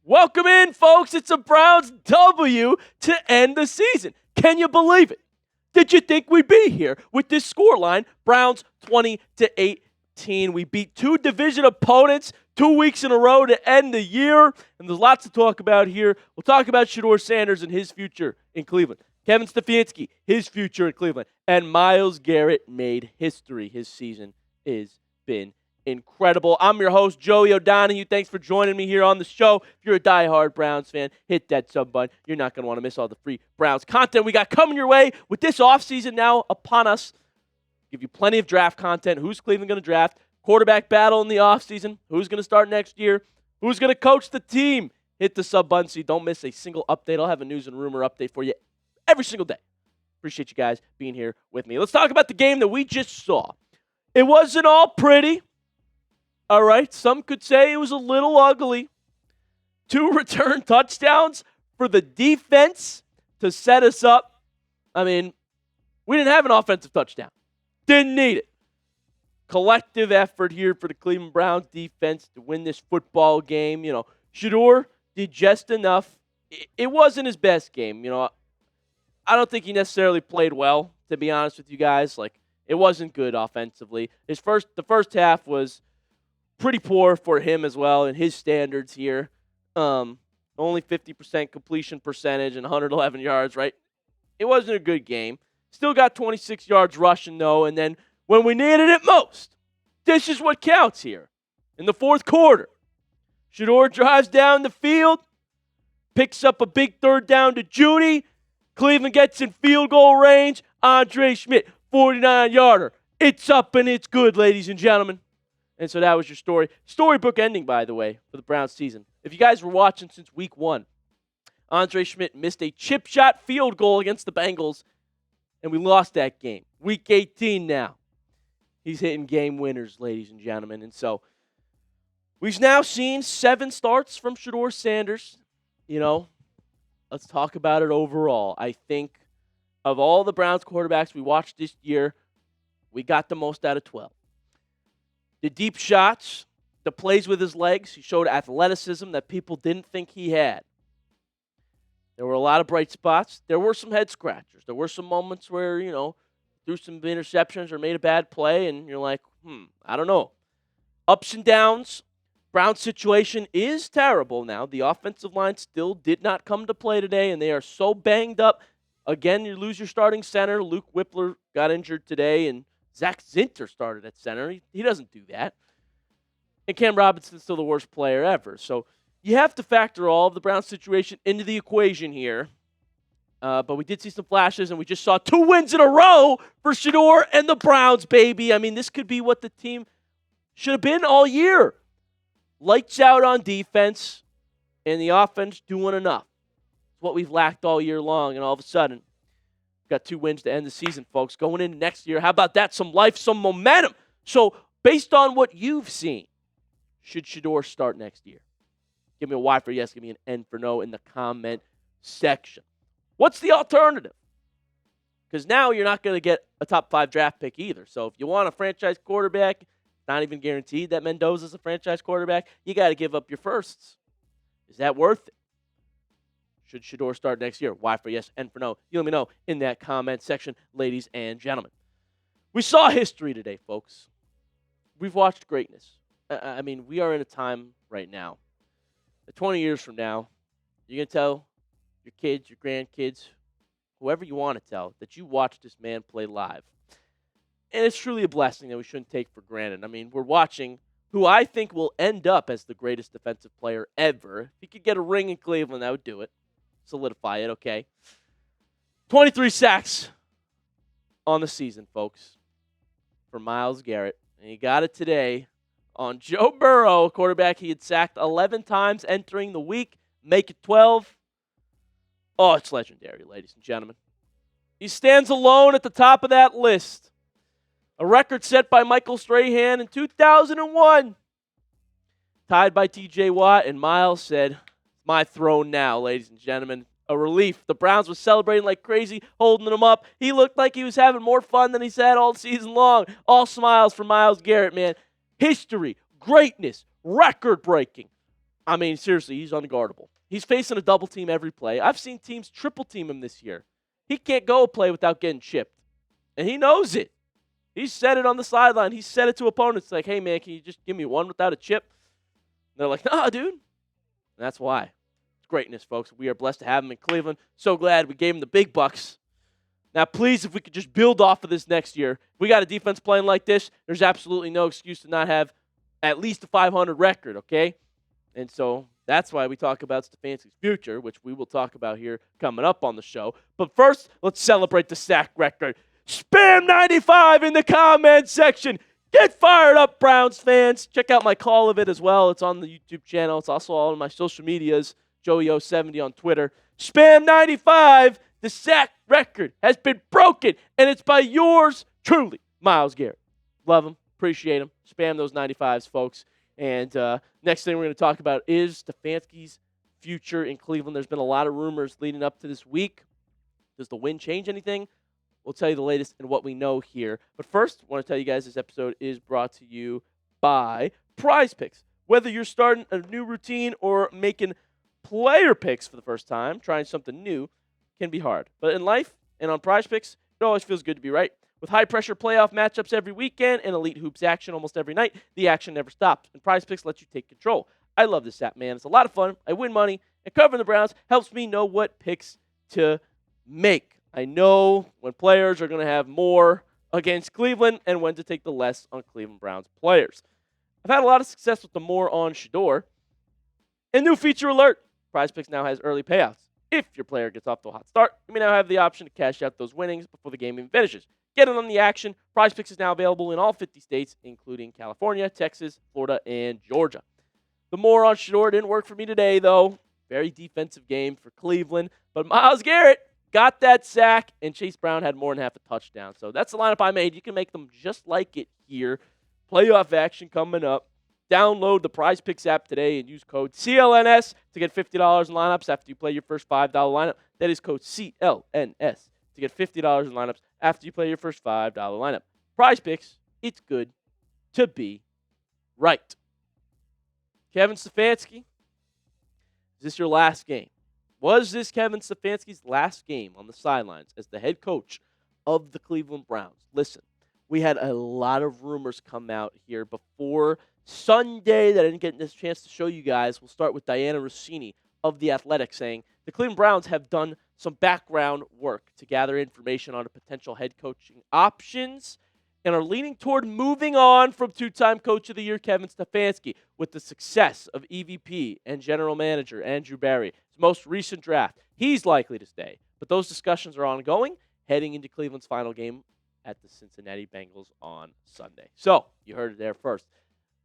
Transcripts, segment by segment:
Welcome in, folks. It's a Browns W to end the season. Can you believe it? Did you think we'd be here with this scoreline? Browns 20-18. We beat two division opponents 2 weeks in a row to end the year. And there's lots to talk about here. We'll talk about Shedeur Sanders and his future in Cleveland. Kevin Stefanski, his future in Cleveland. And Myles Garrett made history. His season has been incredible. I'm your host, Joey O'Donohue. Thanks for joining me here on the show. If you're a diehard Browns fan, hit that sub button. You're not going to want to miss all the free Browns content we got coming your way with this offseason now upon us. Give you plenty of draft content. Who's Cleveland going to draft? Quarterback battle in the offseason. Who's going to start next year? Who's going to coach the team? Hit the sub button so you don't miss a single update. I'll have a news and rumor update for you every single day. Appreciate you guys being here with me. Let's talk about the game that we just saw. It wasn't all pretty. All right, some could say it was a little ugly. 2 return touchdowns for the defense to set us up. I mean, we didn't have an offensive touchdown. Didn't need it. Collective effort here for the Cleveland Browns defense to win this football game. You know, Shedeur did just enough. It wasn't his best game. You know, I don't think he necessarily played well, to be honest with you guys. Like, it wasn't good offensively. The first half was pretty poor for him as well in his standards here. Only 50% completion percentage and 111 yards, right? It wasn't a good game. Still got 26 yards rushing, though. And then when we needed it most, this is what counts here. In the fourth quarter, Shedeur drives down the field, picks up a big third down to Judy. Cleveland gets in field goal range. Andre Schmidt, 49-yarder. It's up and it's good, ladies and gentlemen. And so that was your story. Storybook ending, by the way, for the Browns season. If you guys were watching since week 1, Andre Schmidt missed a chip shot field goal against the Bengals, and we lost that game. Week 18 now. He's hitting game winners, ladies and gentlemen. And so we've now seen 7 starts from Shedeur Sanders. You know, let's talk about it overall. I think of all the Browns quarterbacks we watched this year, we got the most out of 12. The deep shots, the plays with his legs, he showed athleticism that people didn't think he had. There were a lot of bright spots. There were some head scratchers. There were some moments where, you know, threw some interceptions or made a bad play, and you're like, I don't know. Ups and downs. Brown's situation is terrible now. The offensive line still did not come to play today, and they are so banged up. Again, you lose your starting center. Luke Whippler got injured today, and Zach Zinter started at center. He doesn't do that. And Cam Robinson's still the worst player ever. So you have to factor all of the Browns situation into the equation here. But we did see some flashes, and we just saw 2 wins in a row for Shedeur and the Browns, baby. I mean, this could be what the team should have been all year. Lights out on defense, and the offense doing enough. It's what we've lacked all year long, and all of a sudden, got 2 wins to end the season, folks. Going into next year, how about that? Some life, some momentum. So, based on what you've seen, should Shedeur start next year? Give me a Y for yes, give me an N for no in the comment section. What's the alternative? Because now you're not going to get a top 5 draft pick either. So, if you want a franchise quarterback, not even guaranteed that Mendoza's a franchise quarterback, you got to give up your firsts. Is that worth it? Should Shedeur start next year? Y for yes, N for no. You let me know in that comment section, ladies and gentlemen. We saw history today, folks. We've watched greatness. I mean, we are in a time right now. 20 years from now, you're going to tell your kids, your grandkids, whoever you want to tell, that you watched this man play live. And it's truly a blessing that we shouldn't take for granted. I mean, we're watching who I think will end up as the greatest defensive player ever. If he could get a ring in Cleveland, that would do it. Solidify it, okay? 23 sacks on the season, folks, for Myles Garrett. And he got it today on Joe Burrow, a quarterback he had sacked 11 times entering the week. Make it 12. Oh, it's legendary, ladies and gentlemen. He stands alone at the top of that list. A record set by Michael Strahan in 2001. Tied by T.J. Watt, and Myles said, my throne now, ladies and gentlemen. A relief. The Browns were celebrating like crazy, holding him up. He looked like he was having more fun than he's had all season long. All smiles for Myles Garrett, man. History, greatness, record-breaking. I mean, seriously, he's unguardable. He's facing a double team every play. I've seen teams triple team him this year. He can't go a play without getting chipped. And he knows it. He said it on the sideline. He said it to opponents like, hey, man, can you just give me one without a chip? And they're like, nah, dude. And that's why. It's greatness, folks. We are blessed to have him in Cleveland. So glad we gave him the big bucks. Now, please, if we could just build off of this next year. If we got a defense playing like this, there's absolutely no excuse to not have at least a 500 record, okay? And so that's why we talk about Stefanski's future, which we will talk about here coming up on the show. But first, let's celebrate the sack record. Spam 95 in the comment section. Get fired up, Browns fans. Check out my call of it as well. It's on the YouTube channel. It's also all on my social medias, Joey070 on Twitter. Spam 95, the sack record has been broken, and it's by yours truly, Myles Garrett. Love him. Appreciate him. Spam those 95s, folks. And next thing we're going to talk about is Stefanski's future in Cleveland. There's been a lot of rumors leading up to this week. Does the win change anything? We'll tell you the latest and what we know here. But first, I want to tell you guys this episode is brought to you by Prize Picks. Whether you're starting a new routine or making player picks for the first time, trying something new can be hard. But in life and on Prize Picks, it always feels good to be right. With high-pressure playoff matchups every weekend and elite hoops action almost every night, the action never stops, and Prize Picks lets you take control. I love this app, man. It's a lot of fun. I win money, and covering the Browns helps me know what picks to make. I know when players are going to have more against Cleveland and when to take the less on Cleveland Browns players. I've had a lot of success with the more on Shedeur. And new feature alert, Prize Picks now has early payouts. If your player gets off to a hot start, you may now have the option to cash out those winnings before the game even finishes. Get in on the action. Prize Picks is now available in all 50 states, including California, Texas, Florida, and Georgia. The more on Shedeur didn't work for me today, though. Very defensive game for Cleveland. But Myles Garrett got that sack, and Chase Brown had more than half a touchdown. So that's the lineup I made. You can make them just like it here. Playoff action coming up. Download the Prize Picks app today and use code CLNS to get $50 in lineups after you play your first $5 lineup. That is code CLNS to get $50 in lineups after you play your first $5 lineup. Prize Picks, it's good to be right. Kevin Stefanski, is this your last game? Was this Kevin Stefanski's last game on the sidelines as the head coach of the Cleveland Browns? Listen, we had a lot of rumors come out here before Sunday that I didn't get this chance to show you guys. We'll start with Diana Rossini of The Athletic saying, the Cleveland Browns have done some background work to gather information on a potential head coaching options and are leaning toward moving on from two-time Coach of the Year Kevin Stefanski with the success of EVP and General Manager Andrew Barry. His most recent draft, he's likely to stay. But those discussions are ongoing, heading into Cleveland's final game at the Cincinnati Bengals on Sunday. So, you heard it there first.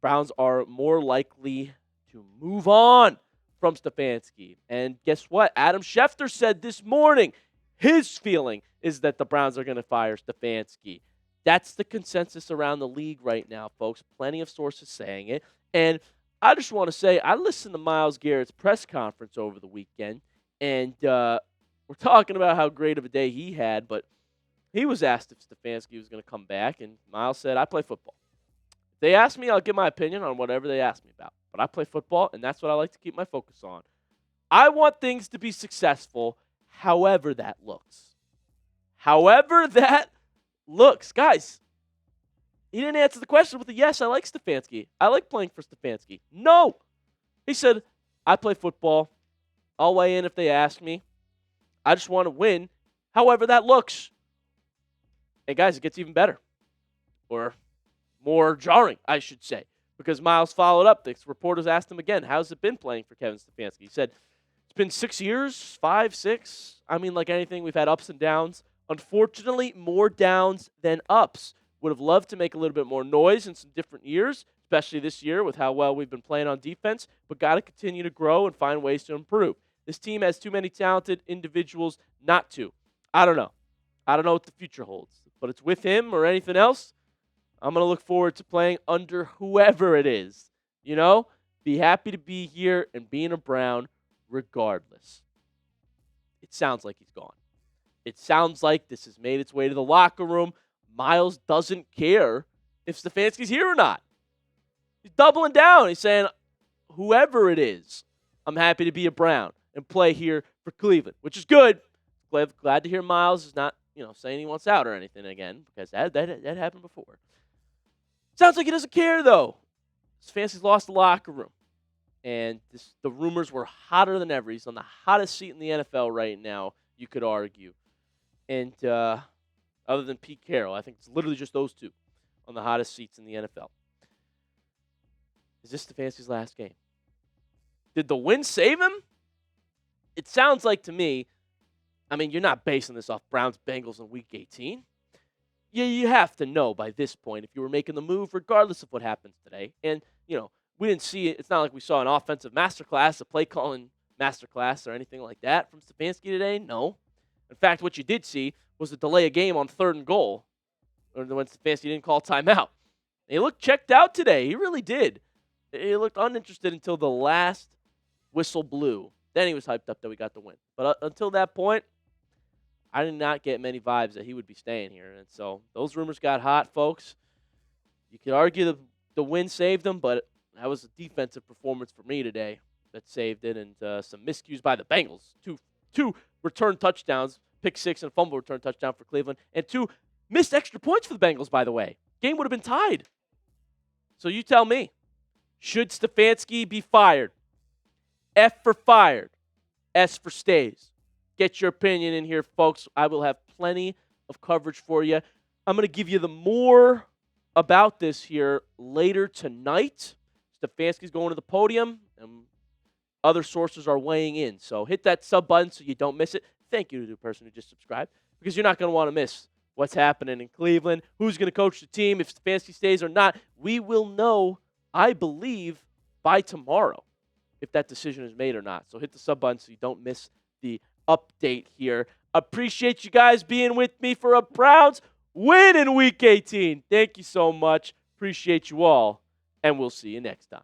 Browns are more likely to move on from Stefanski. And guess what? Adam Schefter said this morning his feeling is that the Browns are going to fire Stefanski. That's the consensus around the league right now, folks. Plenty of sources saying it. And I just want to say, I listened to Myles Garrett's press conference over the weekend, and we're talking about how great of a day he had, but he was asked if Stefanski was going to come back, and Myles said, I play football. If they ask me, I'll give my opinion on whatever they ask me about. But I play football, and that's what I like to keep my focus on. I want things to be successful however that looks. However that looks. Guys, he didn't answer the question with a yes, I like Stefanski. I like playing for Stefanski. No. He said, I play football. I'll weigh in if they ask me. I just want to win however that looks. And guys, it gets even better. Or more jarring, I should say. Because Myles followed up. The reporters asked him again, how's it been playing for Kevin Stefanski? He said, it's been 6 years, 5, 6. I mean, like anything, we've had ups and downs. Unfortunately, more downs than ups. Would have loved to make a little bit more noise in some different years, especially this year with how well we've been playing on defense, but got to continue to grow and find ways to improve. This team has too many talented individuals not to. I don't know. I don't know what the future holds, but it's with him or anything else. I'm going to look forward to playing under whoever it is. You know, be happy to be here and being a Brown regardless. It sounds like he's gone. It sounds like this has made its way to the locker room. Myles doesn't care if Stefanski's here or not. He's doubling down. He's saying, whoever it is, I'm happy to be a Brown and play here for Cleveland, which is good. Glad to hear Myles is not, saying he wants out or anything again, because that happened before. Sounds like he doesn't care, though. Stefanski's lost the locker room. And the rumors were hotter than ever. He's on the hottest seat in the NFL right now, you could argue. And other than Pete Carroll, I think it's literally just those two on the hottest seats in the NFL. Is this Stefanski's last game? Did the win save him? It sounds like to me, you're not basing this off Browns-Bengals in Week 18. You have to know by this point if you were making the move, regardless of what happens today. And, we didn't see it. It's not like we saw an offensive masterclass, a play-calling masterclass, or anything like that from Stefanski today. No. In fact, what you did see was a delay a game on 3rd and goal, or when Stefanski didn't call timeout. He looked checked out today. He really did. He looked uninterested until the last whistle blew. Then he was hyped up that we got the win. But until that point, I did not get many vibes that he would be staying here. And so those rumors got hot, folks. You could argue the win saved them, but that was a defensive performance for me today that saved it, and some miscues by the Bengals. Two return touchdowns, pick six and fumble return touchdown for Cleveland, and 2 missed extra points for the Bengals, by the way. Game would have been tied. So you tell me, should Stefanski be fired? F for fired. S for stays. Get your opinion in here, folks. I will have plenty of coverage for you. I'm going to give you the more about this here later tonight. Stefanski's going to the podium, and other sources are weighing in. So hit that sub button so you don't miss it. Thank you to the person who just subscribed, because you're not going to want to miss what's happening in Cleveland, who's going to coach the team, if Stefanski stays or not. We will know, I believe, by tomorrow if that decision is made or not. So hit the sub button so you don't miss the update here. Appreciate you guys being with me for a Browns win in Week 18. Thank you so much. Appreciate you all, and we'll see you next time.